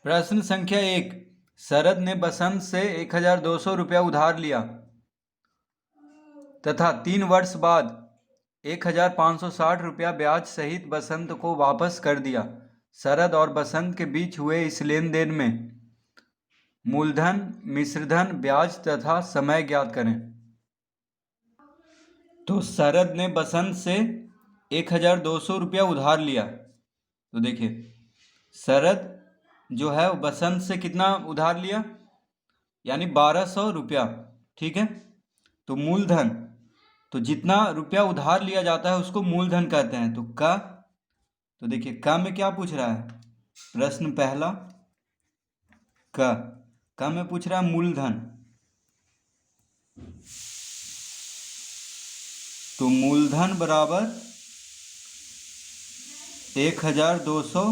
प्रश्न संख्या 1। शरद ने बसंत से 1200 रुपया उधार लिया तथा 3 वर्ष बाद 1560 रुपया ब्याज सहित बसंत को वापस कर दिया। शरद और बसंत के बीच हुए इस लेन देन में मूलधन, मिश्रधन, ब्याज तथा समय ज्ञात करें। तो शरद ने बसंत से 1200 रुपया उधार लिया। तो देखिए, शरद जो है वो बसंत से कितना उधार लिया, यानी 1200 रुपया। ठीक है, तो मूलधन, तो जितना रुपया उधार लिया जाता है उसको मूलधन कहते हैं। तो देखिए क में क्या पूछ रहा है, प्रश्न पहला क में पूछ रहा है मूलधन। तो मूलधन बराबर 1200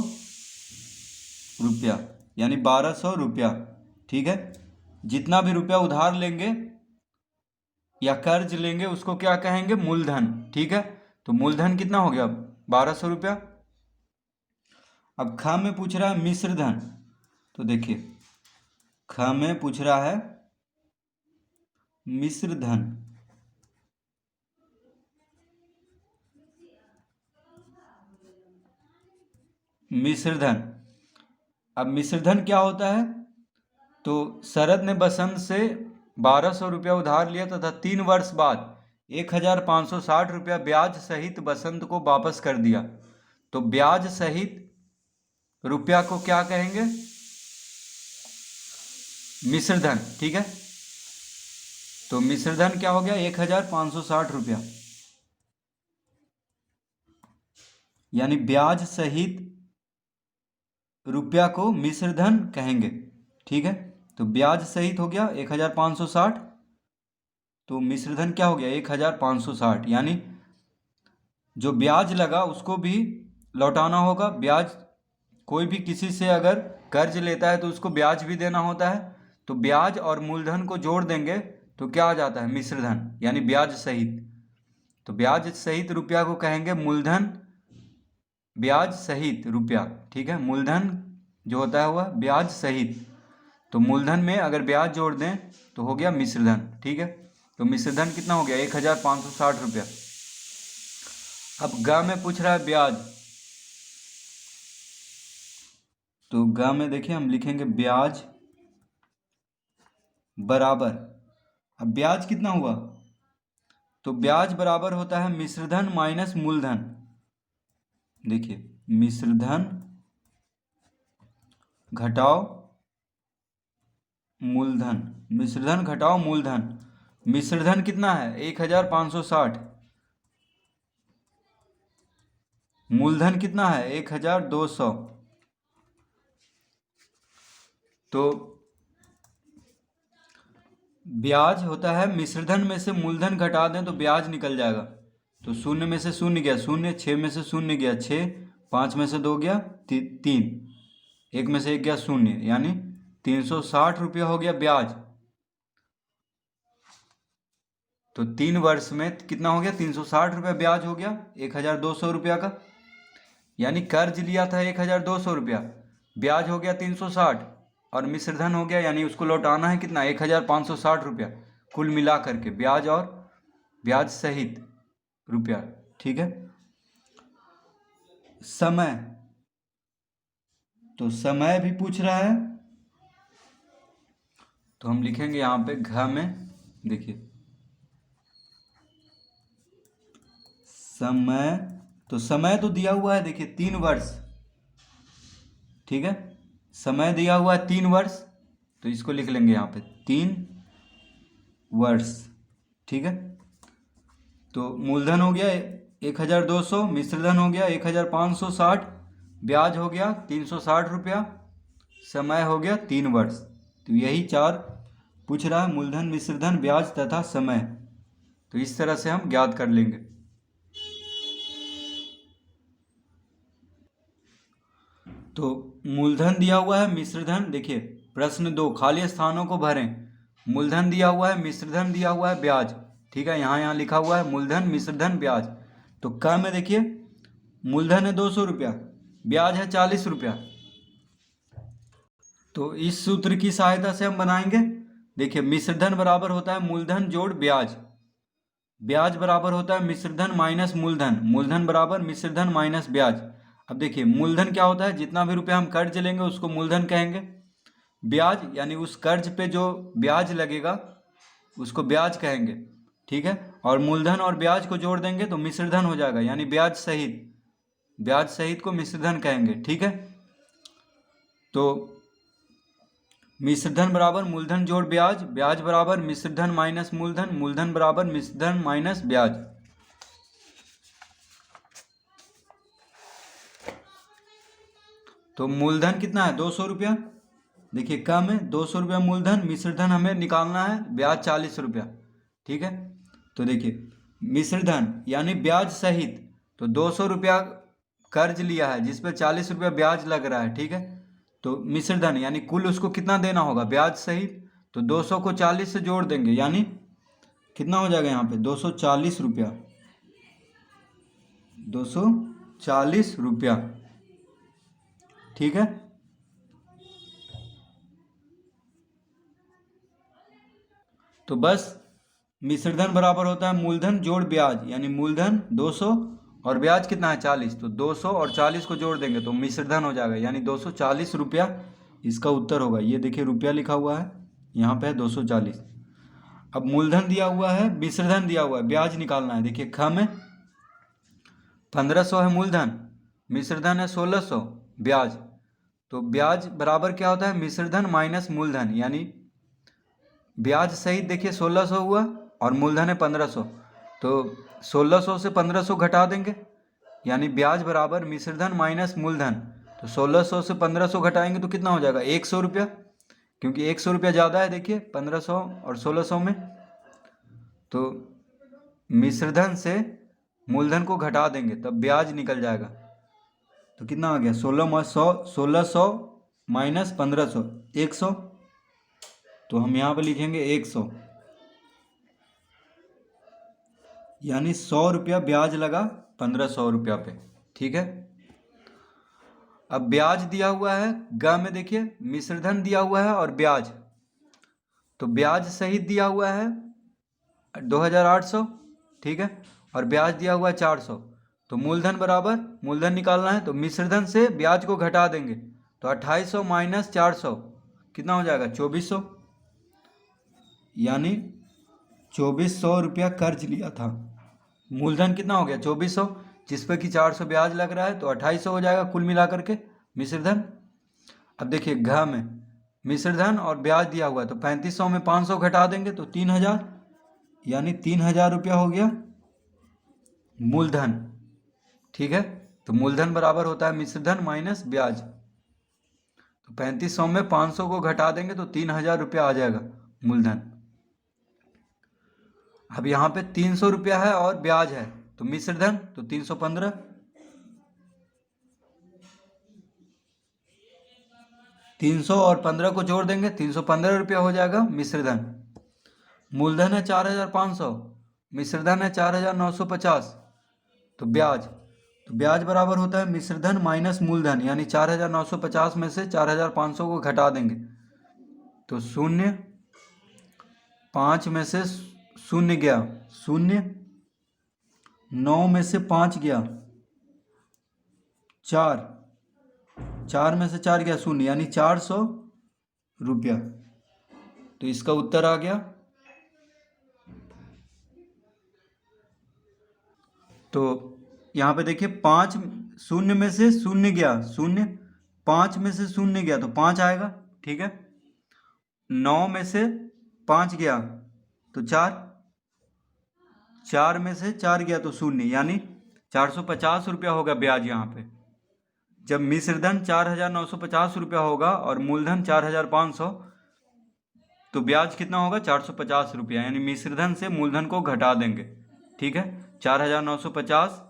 रुपया, यानी 1200 रुपया। ठीक है, जितना भी रुपया उधार लेंगे या कर्ज लेंगे उसको क्या कहेंगे, मूलधन। ठीक है, तो मूलधन कितना हो गया, 1200 रुपया। अब ख में पूछ रहा है मिश्रधन। तो देखिए ख में पूछ रहा है मिश्रधन। मिश्रधन, अब मिश्रधन क्या होता है, तो शरद ने बसंत से 1200 रुपया उधार लिया तथा 3 वर्ष बाद 1560 रुपया ब्याज सहित बसंत को वापस कर दिया। तो ब्याज सहित रुपया को क्या कहेंगे, मिश्रधन। ठीक है, तो मिश्रधन क्या हो गया, 1560 रुपया, यानी ब्याज सहित रुपया को मिश्रधन कहेंगे। ठीक है, तो ब्याज सहित हो गया 1560, तो मिश्रधन क्या हो गया 1560, यानी जो ब्याज लगा उसको भी लौटाना होगा। ब्याज, कोई भी किसी से अगर कर्ज लेता है तो उसको ब्याज भी देना होता है। तो ब्याज और मूलधन को जोड़ देंगे तो क्या आ जाता है, मिश्रधन, यानी ब्याज सहित। तो ब्याज सहित रुपया को कहेंगे मूलधन, ब्याज सहित रुपया। ठीक है, मूलधन जो होता है वह ब्याज सहित, तो मूलधन में अगर ब्याज जोड़ दें तो हो गया मिश्रधन। ठीक है, तो मिश्रधन कितना हो गया, 1560 रुपया। अब ग में पूछ रहा है ब्याज। तो ग में देखिए हम लिखेंगे ब्याज बराबर, अब ब्याज कितना हुआ, तो ब्याज बराबर होता है मिश्रधन माइनस मूलधन। देखिए मिश्रधन घटाओ मूलधन, मिश्रधन घटाओ मूलधन। मिश्रधन कितना है 1560, मूलधन कितना है 1200। तो ब्याज होता है, मिश्रधन में से मूलधन घटा दें तो ब्याज निकल जाएगा। तो शून्य में से शून्य गया शून्य, 6 में से शून्य गया 6, 5 में से 2 गया 3, 1 में से 1 गया शून्य, यानी 360 रुपया हो गया ब्याज। तो 3 वर्ष में कितना हो गया, 360 रुपया ब्याज हो गया 1200 रुपया का, यानी कर्ज लिया था 1200 रुपया, ब्याज हो गया 360 और मिश्रधन हो गया, यानी उसको लौटाना है कितना, 1560 रुपया, कुल मिला करके ब्याज और ब्याज सहित रुपया। ठीक है, समय, तो समय भी पूछ रहा है, तो हम लिखेंगे यहाँ पे घ में, देखिए समय, तो समय तो दिया हुआ है देखिए 3 वर्ष। ठीक है, समय दिया हुआ है 3 वर्ष, तो इसको लिख लेंगे यहाँ पे 3 वर्ष। ठीक है, तो मूलधन हो गया 1200, मिश्रधन हो गया 1560, ब्याज हो गया 360 रुपया, समय हो गया 3 वर्ष। तो यही 4 पूछ रहा है, मूलधन, मिश्रधन, ब्याज तथा समय। तो इस तरह से हम ज्ञात कर लेंगे। तो मूलधन दिया हुआ है, मिश्रधन, देखिए प्रश्न 2, खाली स्थानों को भरें। मूलधन दिया हुआ है, मिश्रधन दिया हुआ है, ब्याज। ठीक है, यहाँ लिखा हुआ है मूलधन, मिश्रधन, ब्याज। तो क में देखिए मूलधन है 200 रुपया, ब्याज है 40 रुपया, तो इस सूत्र की सहायता से हम बनाएंगे। देखिए, मिश्रधन बराबर होता है मूलधन जोड़ ब्याज, ब्याज बराबर होता है मिश्रधन माइनस मूलधन, मूलधन बराबर मिश्रधन माइनस ब्याज। अब देखिए, मूलधन क्या होता है, जितना भी रुपया हम कर्ज लेंगे उसको मूलधन कहेंगे। ब्याज यानी उस कर्ज पे जो ब्याज लगेगा उसको ब्याज कहेंगे, ठीक है। और मूलधन और ब्याज को जोड़ देंगे तो मिश्रधन हो जाएगा, यानी ब्याज सहित, ब्याज सहित को मिश्रधन कहेंगे, ठीक है। तो मिश्रधन बराबर मूलधन जोड़ ब्याज, ब्याज बराबर मिश्रधन माइनस मूलधन, मूलधन बराबर मिश्रधन माइनस ब्याज। तो मूलधन कितना है, 200 रुपया। देखिए कम है, 200 रुपया मूलधन, मिश्रधन हमें निकालना है ब्याज 40 रुपया, ठीक है। तो देखिए, मिश्रधन यानी ब्याज सहित, तो 200 रुपया कर्ज लिया है जिस पे 40 रुपया ब्याज लग रहा है, ठीक है। तो मिश्रधन यानी कुल उसको कितना देना होगा ब्याज सहित, तो 200 को 40 से जोड़ देंगे, यानी कितना हो जाएगा यहाँ पे 240 रुपया, 240 रुपया, ठीक है। तो बस मिश्रधन बराबर होता है मूलधन जोड़ ब्याज, यानी मूलधन 200 और ब्याज कितना है 40, तो 200 और 40 को जोड़ देंगे तो मिश्रधन हो जाएगा, यानी 240 रुपया इसका उत्तर होगा। ये देखिए रुपया लिखा हुआ है, यहाँ पे है 240। अब मूलधन दिया हुआ है, मिश्रधन दिया हुआ है, ब्याज निकालना है। देखिए ख में 1500 है मूलधन, मिश्रधन है 1600 ब्याज, तो ब्याज बराबर क्या होता है मिश्रधन माइनस मूलधन, यानी ब्याज सहित देखिए 1600 हुआ और मूलधन है 1500, तो 1600 से 1500 घटा देंगे, यानी ब्याज बराबर मिश्रधन माइनस मूलधन। तो 1600 से 1500 घटाएंगे तो कितना हो जाएगा 100 रुपया, क्योंकि 100 रुपया ज़्यादा है देखिए 1500 और 1600 में। तो मिश्रधन से मूलधन को घटा देंगे तब ब्याज निकल जाएगा। तो कितना आ गया 1600 माइनस 1500, 100। तो हम यहाँ पे लिखेंगे 100, यानी 100 रुपया ब्याज लगा 1500 रुपया पे, ठीक है। अब ब्याज दिया हुआ है ग में, देखिए मिश्रधन दिया हुआ है और ब्याज, तो ब्याज सहित दिया हुआ है 2800, ठीक है, और ब्याज दिया हुआ है 400। तो मूलधन बराबर, मूलधन निकालना है तो मिश्रधन से ब्याज को घटा देंगे, तो 2800 माइनस 400 कितना हो जाएगा 2400, यानी 2400 रुपया कर्ज लिया था। मूलधन कितना हो गया 2400, जिस पे कि 400 ब्याज लग रहा है, तो 2800 हो जाएगा कुल मिलाकर के मिश्रधन। अब देखिए घ में मिश्रधन और ब्याज दिया हुआ है, तो 3500 में 500 घटा देंगे तो 3000, यानी 3000 रुपया हो गया मूलधन, ठीक है। तो मूलधन बराबर होता है मिश्रधन माइनस ब्याज, तो 3500 में 500 को घटा देंगे तो 3000 रुपया आ जाएगा मूलधन। अब यहाँ पे 300 रुपया है और ब्याज है, तो मिश्रधन तो 315, 300 और 15 को जोड़ देंगे 315 रुपया हो जाएगा मिश्रधन। मूलधन है 4500, मिश्रधन है 4950, तो ब्याज बराबर होता है मिश्रधन माइनस मूलधन, यानी 4950 में से 4500 को घटा देंगे तो शून्य, 5 में से शून्य गया शून्य, 9 में से 5 गया 4, 4 में से 4 गया शून्य, यानी 400 रुपया। तो इसका उत्तर आ गया। तो यहाँ पे देखिए 5 शून्य में से शून्य गया शून्य, 5 में से शून्य गया तो 5 आएगा, ठीक है। 9 में से 5 गया तो 4, 4 में से 4 गया तो शून्य, यानी 450 रुपया होगा ब्याज यहाँ पे। जब मिश्रधन 4950 रुपया होगा और मूलधन 4500, तो ब्याज कितना होगा 450 रुपया, यानी मिश्रधन से मूलधन को घटा देंगे, ठीक है। 4950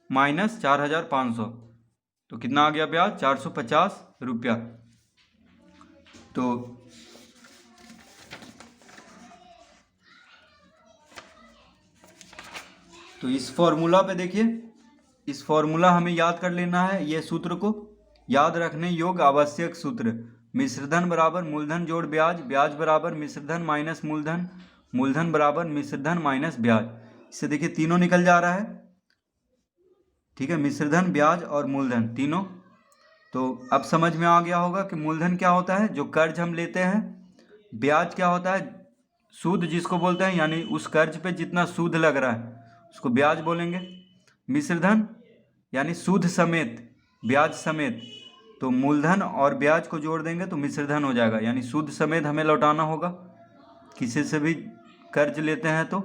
माइनस 4500, तो कितना आ गया ब्याज 450 रुपया। तो इस फॉर्मूला पे देखिए, इस फॉर्मूला हमें याद कर लेना है, ये सूत्र को याद रखने योग्य आवश्यक सूत्र, मिश्रधन बराबर मूलधन जोड़ ब्याज, ब्याज बराबर मिश्रधन माइनस मूलधन, मूलधन बराबर मिश्रधन माइनस ब्याज। इससे देखिए तीनों निकल जा रहा है, ठीक है, मिश्रधन ब्याज और मूलधन तीनों। तो अब समझ में आ गया होगा कि मूलधन क्या होता है, जो कर्ज हम लेते हैं। ब्याज क्या होता है, सूद जिसको बोलते हैं, यानी उस कर्ज पे जितना सूद लग रहा है उसको ब्याज बोलेंगे। मिश्रधन यानी सूद समेत, ब्याज समेत, तो मूलधन और ब्याज को जोड़ देंगे तो मिश्रधन हो जाएगा, यानी सूद समेत हमें लौटाना होगा किसी से भी कर्ज लेते हैं तो।